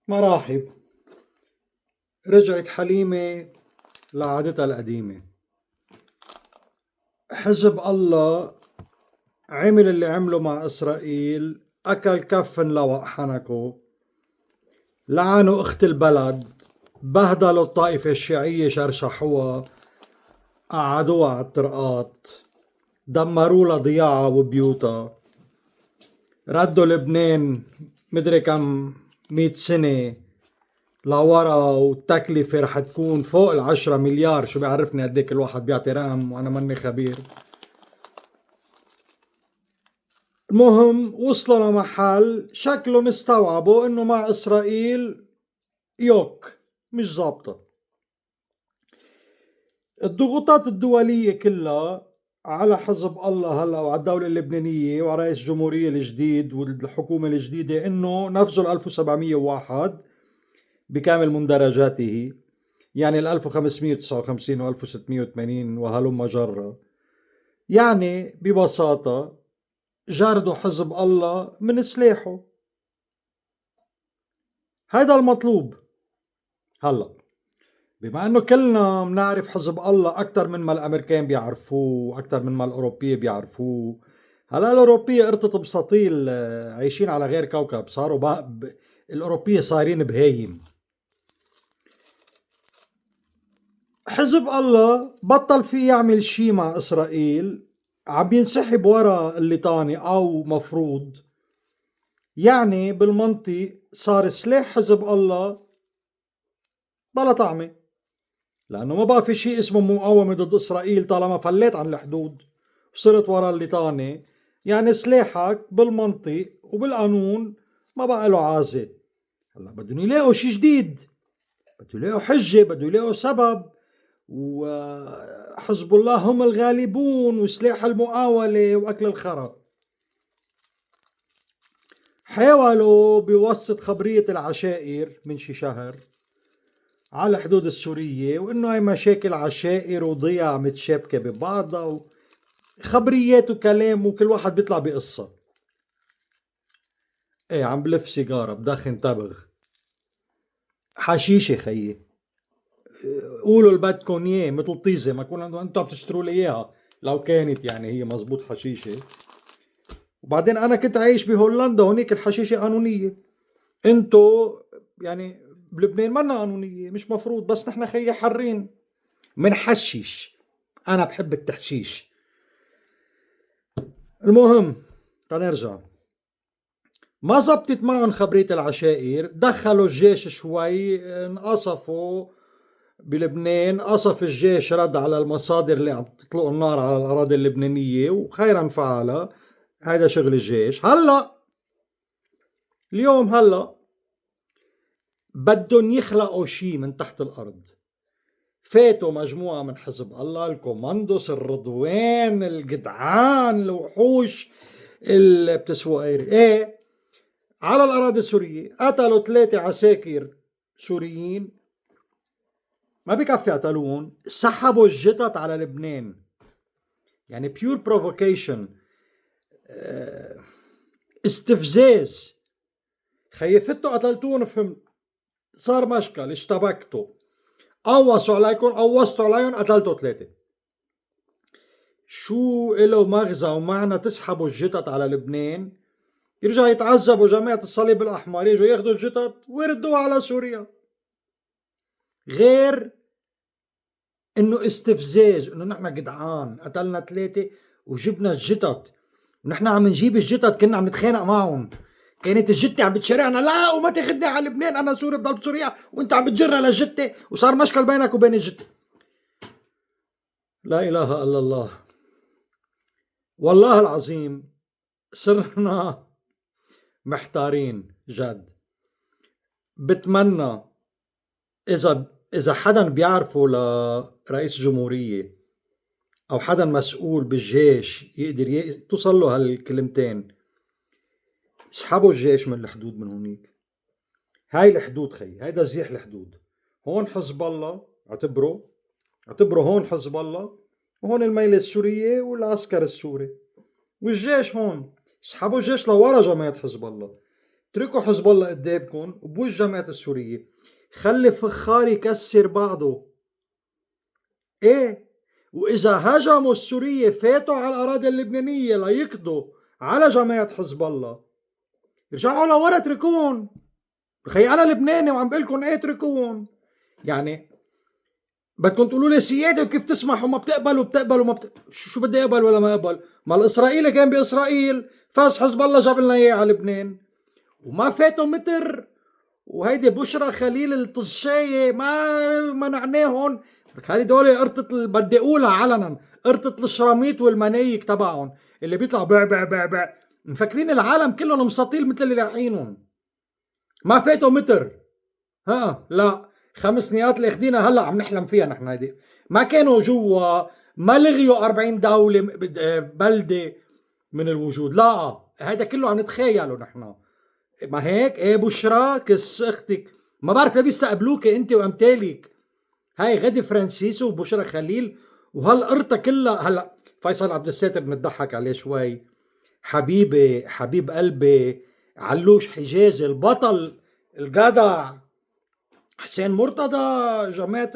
مراحب. رجعت حليمة لعادتها القديمة. حزب الله عمل اللي عمله مع إسرائيل، أكل كف لوق حنكه، لعنوا أخت البلد، بهدلوا الطائفة الشيعية، شرشحوها، قعدوها على الطرقات، دمروا لها ضياعها وبيوتها، ردوا لبنان مدري كم 100 سنة لورا، والتكلفة رح تكون فوق 10 مليار. شو بيعرفني قديك الواحد بيعطي رقم وأنا ماني خبير. المهم وصلوا لمحل شكلهم استوعبوا انه مع اسرائيل يوك مش ظابطة. الضغوطات الدولية كلها على حزب الله هلا وعلى الدولة اللبنانية وعلى رئيس الجمهورية الجديد والحكومة الجديدة انه نفذوا ال 1701 بكامل مندرجاته، يعني ال 1559 و 1680 وهلم جرة. يعني ببساطة جاردوا حزب الله من سلاحه. هذا المطلوب. هلا بما انه كلنا بنعرف حزب الله اكثر من ما الامريكان بيعرفوه، اكثر من ما الاوروبيه بيعرفوه. هلا الاوروبيه قرطت بساطيل، عايشين على غير كوكب، صاروا الاوروبيه صايرين بهايم. حزب الله بطل فيه يعمل شي مع اسرائيل، عم ينسحب ورا الليطاني او مفروض. يعني بالمنطق صار سلاح حزب الله بلا طعمه، لأنه ما بقى في شيء اسمه مقاومة ضد إسرائيل طالما فليت عن الحدود وصرت ورا الليطانة. يعني سلاحك بالمنطق وبالقانون ما بقى له عازة. هلا بدهم يلاقوا شيء جديد، بدهم يلاقوا حجة، بدهم يلاقوا سبب. وحزب الله هم الغالبون وسلاح المقاولة وأكل الخرا. حاولوا بواسطة خبرية العشائر من شي شهر على الحدود السورية، وإنه هاي مشاكل عشائر وضياع متشابكة ببعضها، وخبريات وكلام، وكل واحد بيطلع بقصة. ايه عم بلف سيجارة بدخن تبغ حشيشة خيي. قولوا اللي بدكن اياه مثل طيزة، ما كون انتوا عم تشتروا لي اياها لو كانت يعني هي مزبوط حشيشة. وبعدين انا كنت عايش بهولندا، هونيك الحشيشة قانونية. انتو يعني بلبنان منا قانونية، مش مفروض، بس نحن خيي حرين منحشش. انا بحب التحشيش. المهم تنرجع. ما زبطت معهم خبرية العشائر، دخلوا الجيش شوي، انقصفوا بلبنان. قصف الجيش، رد على المصادر اللي عم تطلق النار على الأراضي اللبنانية، وخيرا فعل. هذا شغل الجيش. هلأ اليوم بدهم يخلقوا شي من تحت الأرض. فاتوا مجموعة من حزب الله، الكوماندوس، الرضوان، الجدعان، الوحوش اللي بتسوى ايه على الأراضي السورية. قتلوا 3 عساكر سوريين، ما بكفي قتلوهم، سحبوا الجثث على لبنان. يعني pure provocation، استفزاز. خيفتوا قتلتون، فهمت؟ صار مشكل، اشتبكتوا، قوصوا عليكم، قوصتوا عليهم، قتلتوا 3. شو إله مغزى ومعنى تسحبوا الجثث على لبنان؟ يرجع يتعذبوا جماعة الصليب الأحمر، يجوا ياخدوا الجثث ويردوها على سوريا. غير انه استفزاز، انه نحن جدعان قتلنا 3 وجبنا الجثث، ونحن عم نجيب الجثث كنا عم نتخانق معهم. كانت الجتة عم بتشارعنا، لا وما تاخدني على لبنان، انا سوري بضل بسوريا وانت عم بتجرها للجتة، وصار مشكل بينك وبين الجتة. لا اله الا الله. والله العظيم صرنا محتارين جد. بتمنى اذا حدا بيعرفه لرئيس جمهورية او حدا مسؤول بالجيش يقدر توصل له هالكلمتين: اسحبوا الجيش من الحدود، من هونيك. هاي الحدود خي، هيدا زيح الحدود. هون حزب الله، اعتبروا هون حزب الله، وهون الميلة السورية والعسكر السوري، والجيش هون. اسحبوا الجيش لورا جماعة حزب الله. اتركوا حزب الله قدامكم وبوش جماعة السورية، خلي فخار يكسر بعضه. ايه، واذا هجموا السورية فاتوا على الاراضي اللبنانية ليقضوا على جماعة حزب الله، رجعوا لورا اتركون. بخي انا لبناني وعم بقلكم ايه اتركون. يعني بدكم تقولوا لي سيادة وكيف تسمحوا، ما بتقبلوا بتقبلوا ما شو بدي اقبل ولا ما اقبل؟ ما الاسرائيلي كان باسرائيل، فاز حزب الله جاب لنا اياه على لبنان وما فاتوا متر. وهيدي بشرى خليل الطشاية ما منعناهم. هذه دول قرطة بدي اقولها علنا، قرطة الشراميط والمنايك تبعهم اللي بيطلعوا بع بع بع بع، مفكرين العالم كلهم مساطيل مثل اللي لاحقينهم. ما فاتوا متر. ها لا، 5 سنوات اللي اخدينا هلا عم نحلم فيها نحن. هيدي ما كانوا جوا، ما لغيوا 40 دولة بلدة من الوجود، لا هذا كله عم نتخيله نحن. ما هيك ايه بشرى كس اختك، ما بعرف ليه بيستقبلوك انت وامثالك. هاي غادي فرانسيسو وبشرى خليل وهالقرطة كلها. هلا فيصل عبد الساتر بنضحك عليه شوي، حبيبي حبيب قلبي، علوش حجازي البطل الجدع، حسين مرتضى، جماعة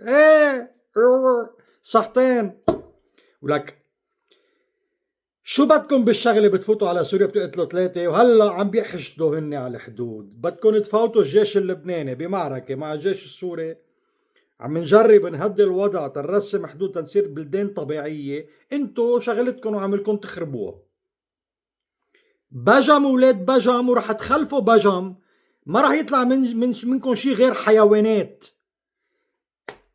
ايه صحتين. ولك شو بدكم بالشغله؟ بتفوتوا على سوريا بتقتلوا 3 وهلا عم بيحشدوا هن على الحدود. بدكم تفوتوا الجيش اللبناني بمعركه مع الجيش السوري. عم نجرب نهدي الوضع تنرسم حدود تنصير بلدان طبيعيه، انتو شغلتكم وعملكم تخربوها. بجم ولاد بجم ورح تخلفوا بجم، ما رح يطلع منكم شي غير حيوانات.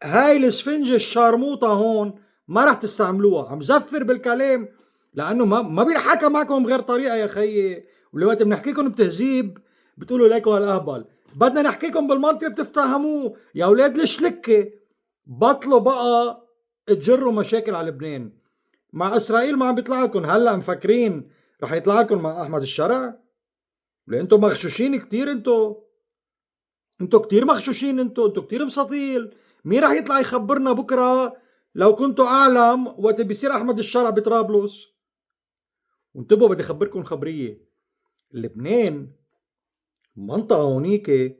هاي الاسفنجة الشارموطة هون ما رح تستعملوها. عم زفر بالكلام لانه ما بينحكى معكم غير طريقة يا خيي. ولوقت بنحكيكم بتهذيب بتقولوا ليكوا هالاهبل، بدنا نحكيكم بالمنطق بتفتهموه يا اولاد الشلكة. بطلوا بقى تجروا مشاكل على لبنان. مع اسرائيل ما عم بيطلع لكم هلا، مفكرين رح يطلع لكم مع احمد الشرع؟ لأ انتو مغشوشين كتير. انتو كتير مغشوشين. انتو كتير مساطيل. مين رح يطلع يخبرنا بكرة لو كنتوا اعلم وقت بيصير احمد الشرع بطرابلس؟ وانتبهوا بدي اخبركم خبرية. لبنان منطقة هونيك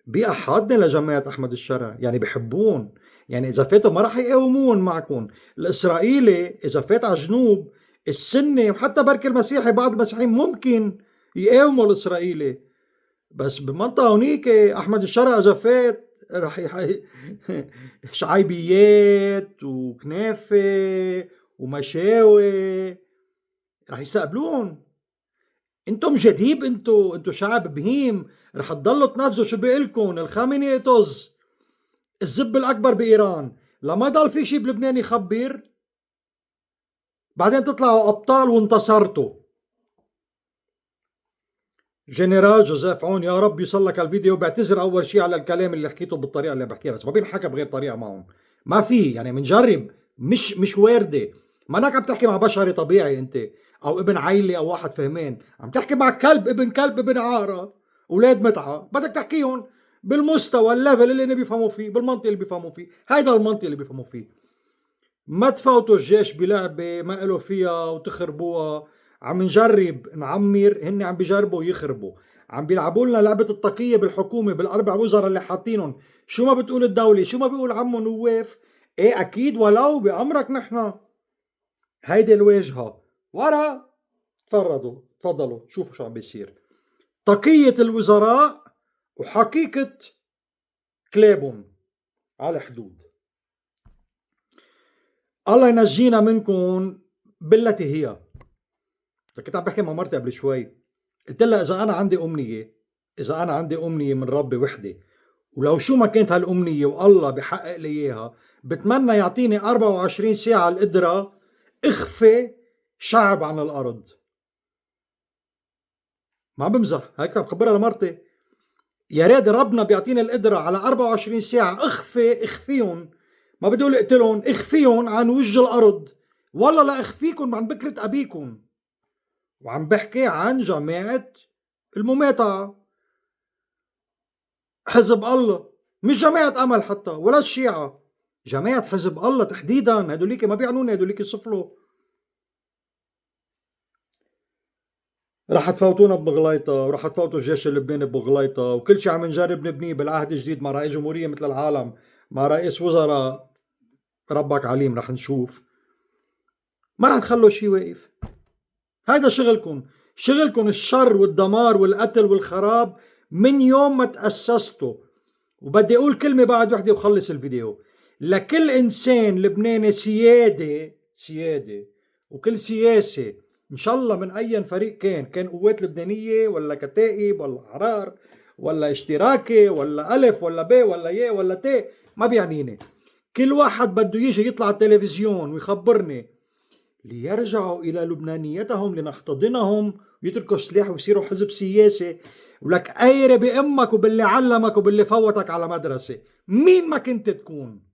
بيئة حاضنة لجماعة احمد الشرع، يعني بحبون. يعني اذا فاتوا ما رح يقاومون معكم. الاسرائيلي اذا فات على جنوب، السني وحتى بركي المسيحي بعض المسيحيين ممكن يقاوموا الاسرائيلي. بس بمنطقة هونيك احمد الشرع اذا فات رح شعيبيات وكنافة ومشاوي رح يستقبلون. انتم جديب، انتو شعب بهيم، رح تضلوا تنفذوا شو بيقلكن الخامنئي يطز الزب الاكبر بايران لما يضل في شي بلبنان يخبر، بعدين تطلعوا ابطال وانتصرتوا. جنرال جوزيف عون يا رب يوصلك الفيديو، بعتذر اول شيء على الكلام اللي حكيته بالطريقه اللي بحكيها، بس ما بينحكى بغير طريقه معهم. ما في يعني بنجرب، مش وارده. ما انك عم تحكي مع بشري طبيعي انت، او ابن عيلي او واحد فهمان. عم تحكي مع كلب ابن كلب ابن عاره، اولاد متعه، بدك تحكيهم بالمستوى الليفل اللي بيفهموا فيه، بالمنطق اللي بيفهموا فيه. هيدا المنطق اللي بيفهموا فيه. ما تفوتوا الجيش بلعبة ما إله فيها وتخربوها. عم نجرب نعمر، هن عم بيجربوا يخربوا. عم بيلعبوا لنا لعبة التقية بالحكومة بالأربع وزراء اللي حاطينهم. شو ما بتقول الدولة، شو ما بيقول عمو نواف، ايه أكيد ولو بأمرك نحن. هيدي الواجهة ورا. تفضلوا شوفوا شو عم بيصير. تقية الوزراء وحقيقة كلابهم على الحدود. الله ينجينا منكم بالتي هي. كنت عم بحكي مع مرتي قبل شوي، قلت لها اذا انا عندي امنيه من ربي وحده، ولو شو ما كانت هالامنيه والله بحقق لي اياها، بتمنى يعطيني 24 ساعه القدره اخفي شعب عن الارض. ما عم بمزح، هيك عم بخبرها لمرتي. يا ريت ربنا بيعطيني القدره على 24 ساعه اخفيهم. ما بدي اقول اقتلهم، اخفيهم عن وجه الارض. والله لا اخفيكم عن بكره ابيكم. وعم بحكي عن جماعة المماتعة، حزب الله، مش جماعة أمل حتى ولا الشيعة، جماعة حزب الله تحديدا. هدوليك ما بيعنوني، هدوليك صفلوا. رح تفوتونا بمغليطة، ورح تفوتوا الجيش اللبناني بمغليطة، وكل شيء عم نجرب نبنيه بالعهد الجديد مع رئيس جمهورية مثل العالم، مع رئيس وزراء ربك عليم رح نشوف. ما رح تخلوا شيء واقف. هذا شغلكم، شغلكم الشر والدمار والقتل والخراب من يوم ما تأسستوا. وبدي أقول كلمة بعد وحدة وخلص الفيديو. لكل إنسان لبناني سيادة وكل سياسة إن شاء الله من أي فريق كان قوات لبنانية ولا كتائب ولا أحرار ولا اشتراكي ولا ألف ولا ب ولا ي ولا ت، ما بيعنيني. كل واحد بده يجي يطلع على التلفزيون ويخبرني ليرجعوا إلى لبنانيتهم لنحتضنهم ويتركوا السلاح ويصيروا حزب سياسي. ولك أيري بأمك وباللي علمك وباللي فوتك على مدرسة، مين ما كنت تكون.